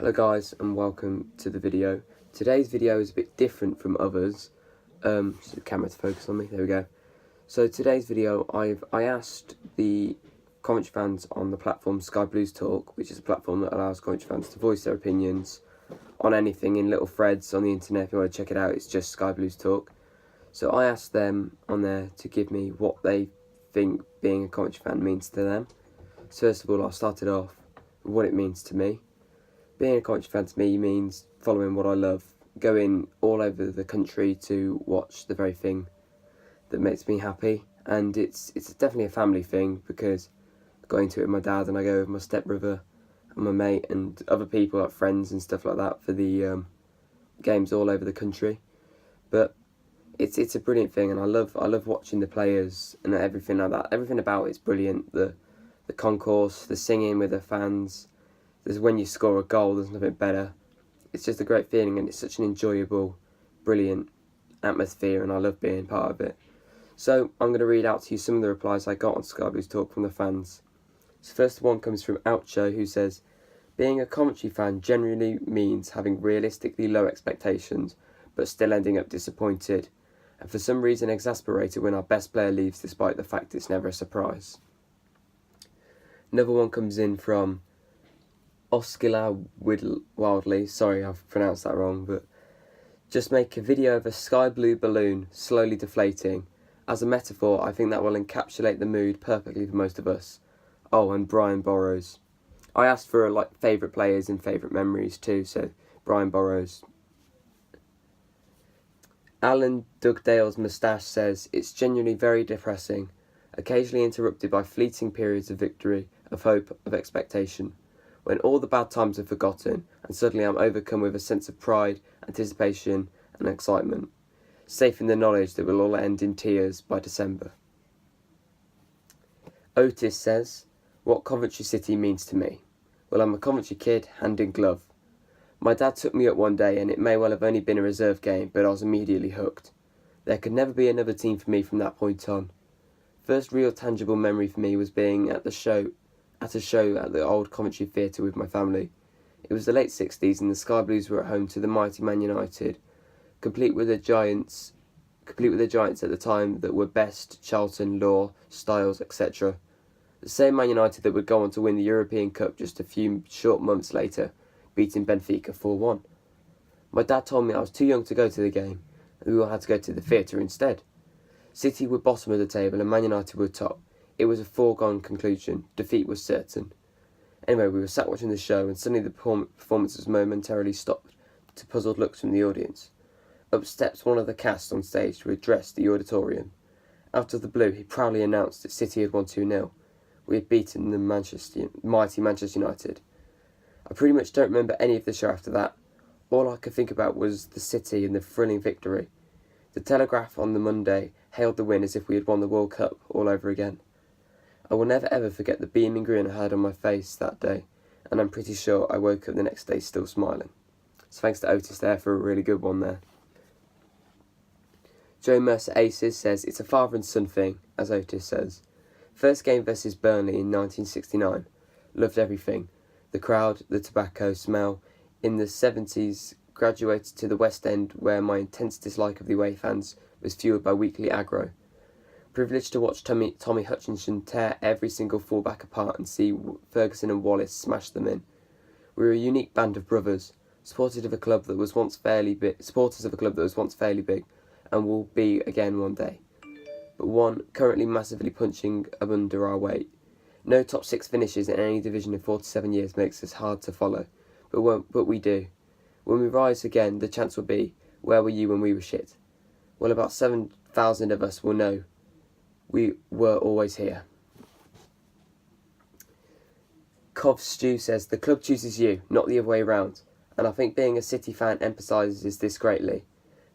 Hello guys and welcome to the video. Today's video is a bit different from others. Just the camera to focus on me, there we go. So today's video I asked the Coventry fans on the platform Sky Blues Talk, which is a platform that allows Coventry fans to voice their opinions on anything in little threads on the internet. If you want to check it out, it's just Sky Blues Talk. So I asked them on there to give me what they think being a Coventry fan means to them. So first of all, I started off with what it means to me. Being a Coventry fan to me means following what I love, going all over the country to watch the very thing that makes me happy, and it's definitely a family thing because going to it with my dad, and I go with my stepbrother and my mate and other people like friends and stuff like that for the games all over the country. But it's a brilliant thing, and I love watching the players and everything like that. Everything about it's brilliant. The concourse, the singing with the fans. There's when you score a goal, there's nothing better. It's just a great feeling, and it's such an enjoyable, brilliant atmosphere, and I love being part of it. So I'm going to read out to you some of the replies I got on Sky Blues Talk from the fans. So first one comes from Oucho, who says, being a Coventry fan generally means having realistically low expectations, but still ending up disappointed, and for some reason exasperated when our best player leaves despite the fact it's never a surprise. Another one comes in from Oscilla Wildly, sorry I've pronounced that wrong, but just make a video of a sky blue balloon slowly deflating. As a metaphor, I think that will encapsulate the mood perfectly for most of us. Oh, and Brian Borrows. I asked for favourite players and favourite memories too, so Brian Borrows. Alan Dugdale's moustache says, it's genuinely very depressing, occasionally interrupted by fleeting periods of victory, of hope, of expectation. When all the bad times are forgotten, and suddenly I'm overcome with a sense of pride, anticipation and excitement, safe in the knowledge that we'll all end in tears by December. Otis says, what Coventry City means to me. Well, I'm a Coventry kid, hand in glove. My dad took me up one day, and it may well have only been a reserve game, but I was immediately hooked. There could never be another team for me from that point on. First real tangible memory for me was being at a show at the old Coventry Theatre with my family. It was the late 60s, and the Sky Blues were at home to the mighty Man United, complete with the giants at the time that were Best, Charlton, Law, Styles, etc. The same Man United that would go on to win the European Cup just a few short months later, beating Benfica 4-1. My dad told me I was too young to go to the game, and we all had to go to the theatre instead. City were bottom of the table and Man United were top. It was a foregone conclusion. Defeat was certain. Anyway, we were sat watching the show, and suddenly the performance was momentarily stopped to puzzled looks from the audience. Up steps one of the cast on stage to address the auditorium. Out of the blue, he proudly announced that City had won 2-0. We had beaten the mighty Manchester United. I pretty much don't remember any of the show after that. All I could think about was the City and the thrilling victory. The Telegraph on the Monday hailed the win as if we had won the World Cup all over again. I will never ever forget the beaming grin I had on my face that day, and I'm pretty sure I woke up the next day still smiling. So thanks to Otis there for a really good one there. Joe Mercer Aces says, it's a father and son thing, as Otis says. First game versus Burnley in 1969. Loved everything. The crowd, the tobacco smell. In the 70s, graduated to the West End, where my intense dislike of the away fans was fueled by weekly aggro. Privileged to watch Tommy Hutchinson tear every single fullback apart and see Ferguson and Wallace smash them in. We were a unique band of brothers, supporters of a club that was once fairly big, and will be again one day. But one currently massively punching under our weight. No top 6 finishes in any division in 47 years makes us hard to follow, but we do. When we rise again, the chance will be, where were you when we were shit? Well, about 7,000 of us will know we were always here. Cov Stew says, the club chooses you, not the other way round, and I think being a City fan emphasises this greatly.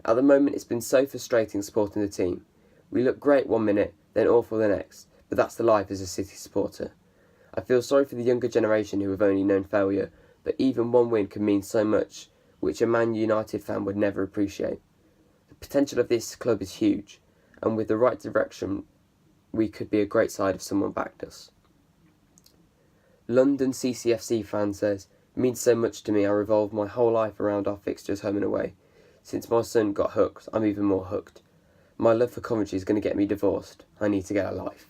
At the moment, it's been so frustrating supporting the team. We look great one minute, then awful the next, but that's the life as a City supporter. I feel sorry for the younger generation who have only known failure, but even one win can mean so much, which a Man United fan would never appreciate. The potential of this club is huge, and with the right direction, we could be a great side if someone backed us. London CCFC fan says, means so much to me. I revolve my whole life around our fixtures home and away. Since my son got hooked, I'm even more hooked. My love for Coventry is going to get me divorced. I need to get a life.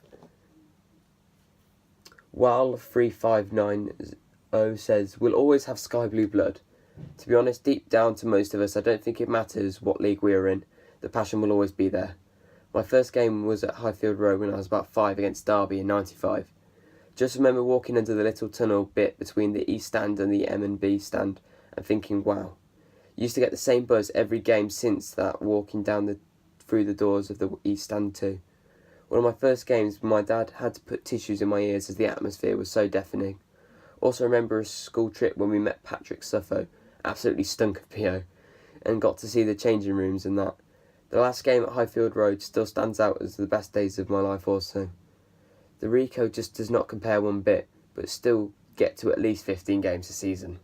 While 3590 says, we'll always have sky blue blood. To be honest, deep down to most of us, I don't think it matters what league we are in. The passion will always be there. My first game was at Highfield Road when I was about 5 against Derby in '95. Just remember walking under the little tunnel bit between the East Stand and the M&B stand and thinking, wow. Used to get the same buzz every game since that, walking down through the doors of the East Stand too. One of my first games, my dad had to put tissues in my ears as the atmosphere was so deafening. Also remember a school trip when we met Patrick Suffo, absolutely stunk of PO, and got to see the changing rooms and that. The last game at Highfield Road still stands out as the best days of my life also. The Rico just does not compare one bit, but still get to at least 15 games a season.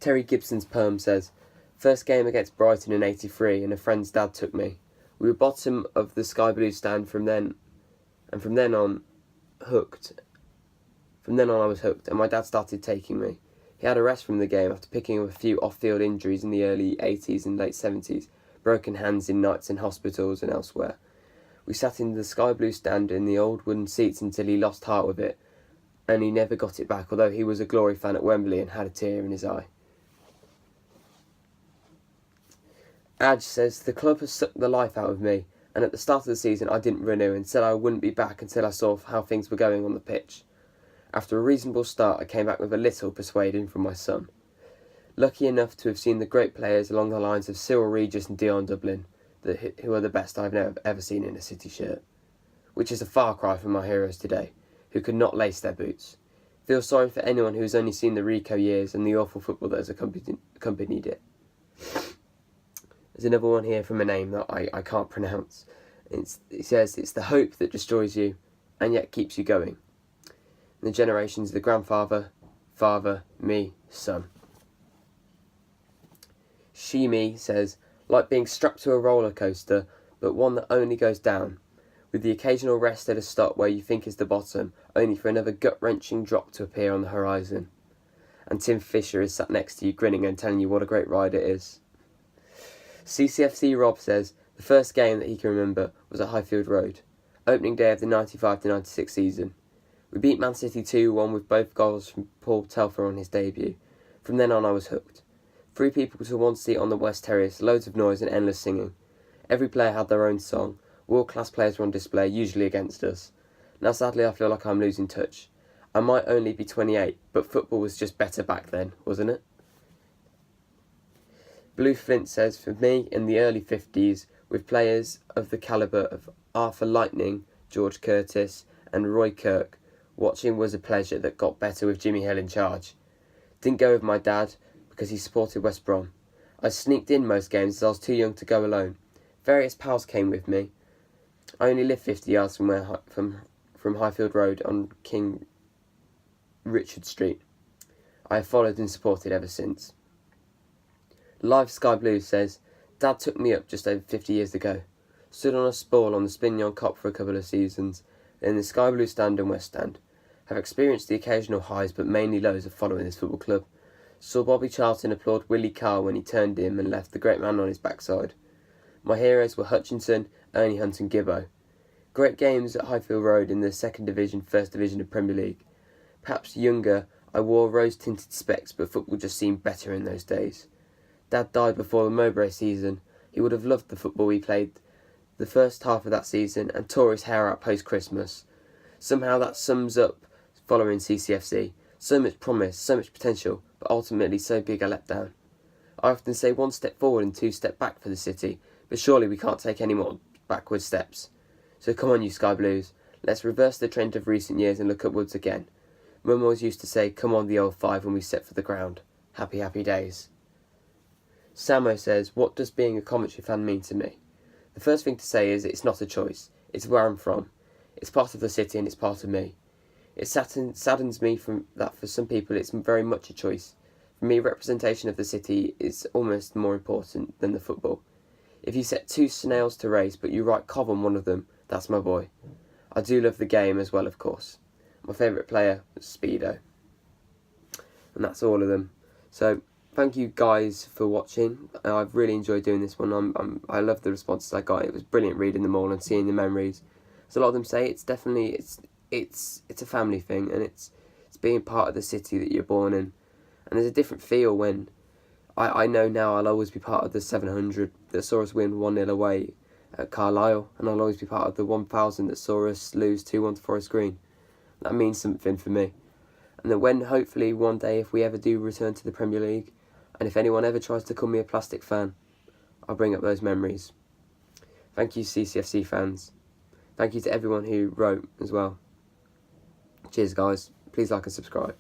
Terry Gibson's poem says, first game against Brighton in '83 and a friend's dad took me. We were bottom of the sky blue stand from then on hooked. From then on I was hooked and my dad started taking me. He had a rest from the game after picking up a few off-field injuries in the early 80s and late 70s, broken hands in nights in hospitals and elsewhere. We sat in the sky blue stand in the old wooden seats until he lost heart with it, and he never got it back, although he was a Glory fan at Wembley and had a tear in his eye. Adge says, the club has sucked the life out of me, and at the start of the season I didn't renew and said I wouldn't be back until I saw how things were going on the pitch. After a reasonable start, I came back with a little persuading from my son. Lucky enough to have seen the great players along the lines of Cyril Regis and Dion Dublin, who are the best I've ever seen in a City shirt. Which is a far cry from my heroes today, who could not lace their boots. Feel sorry for anyone who has only seen the Rico years and the awful football that has accompanied it. There's another one here from a name that I can't pronounce. It says, it's the hope that destroys you and yet keeps you going. The generations of the grandfather, father, me, son. She-Me says, like being strapped to a roller coaster, but one that only goes down, with the occasional rest at a stop where you think is the bottom, only for another gut-wrenching drop to appear on the horizon. And Tim Fisher is sat next to you grinning and telling you what a great ride it is. CCFC Rob says, the first game that he can remember was at Highfield Road, opening day of the 95-96 season. We beat Man City 2-1 with both goals from Paul Telfer on his debut. From then on I was hooked. 3 people to 1 seat on the West Terrace, loads of noise and endless singing. Every player had their own song. World-class players were on display, usually against us. Now sadly I feel like I'm losing touch. I might only be 28, but football was just better back then, wasn't it? Blue Flint says, for me, in the early 50s, with players of the calibre of Arthur Lightning, George Curtis and Roy Kirk, watching was a pleasure that got better with Jimmy Hill in charge. Didn't go with my dad because he supported West Brom. I sneaked in most games as I was too young to go alone. Various pals came with me. I only live 50 yards from Highfield Road on King Richard Street. I have followed and supported ever since. Live Sky Blue says, Dad took me up just over 50 years ago. Stood on a spool on the Spinyon Cop for a couple of seasons, then the Sky Blue Stand and West Stand. Have experienced the occasional highs but mainly lows of following this football club. Saw Bobby Charlton applaud Willie Carr when he turned him and left the great man on his backside. My heroes were Hutchinson, Ernie Hunt and Gibbo. Great games at Highfield Road in the 2nd Division, 1st Division of Premier League. Perhaps younger, I wore rose-tinted specs, but football just seemed better in those days. Dad died before the Mowbray season. He would have loved the football we played the first half of that season and tore his hair out post-Christmas. Somehow that sums up following CCFC. So much promise, so much potential, but ultimately so big a letdown. I often say 1 step forward and 2 step back for the city, but surely we can't take any more backward steps. So come on you Sky Blues, let's reverse the trend of recent years and look upwards again. Mum always used to say, come on the old 5 when we set for the ground. Happy, happy days. Samo says, what does being a Coventry fan mean to me? The first thing to say is it's not a choice. It's where I'm from. It's part of the city and it's part of me. It saddens me that for some people it's very much a choice. For me, representation of the city is almost more important than the football. If you set 2 snails to race but you write Cov on one of them, that's my boy. I do love the game as well, of course. My favourite player was Speedo. and that's all of them. So thank you guys for watching. I've really enjoyed doing this one. I love the responses I got. It was brilliant reading them all and seeing the memories. As a lot of them say, it's definitely it's a family thing, and it's being part of the city that you're born in. And there's a different feel when I know now I'll always be part of the 700 that saw us win 1-0 away at Carlisle, and I'll always be part of the 1000 that saw us lose 2-1 to Forest Green. That means something for me. And that when, hopefully, one day, if we ever do return to the Premier League, and if anyone ever tries to call me a plastic fan, I'll bring up those memories. Thank you, CCFC fans. Thank you to everyone who wrote as well. Cheers, guys. Please like and subscribe.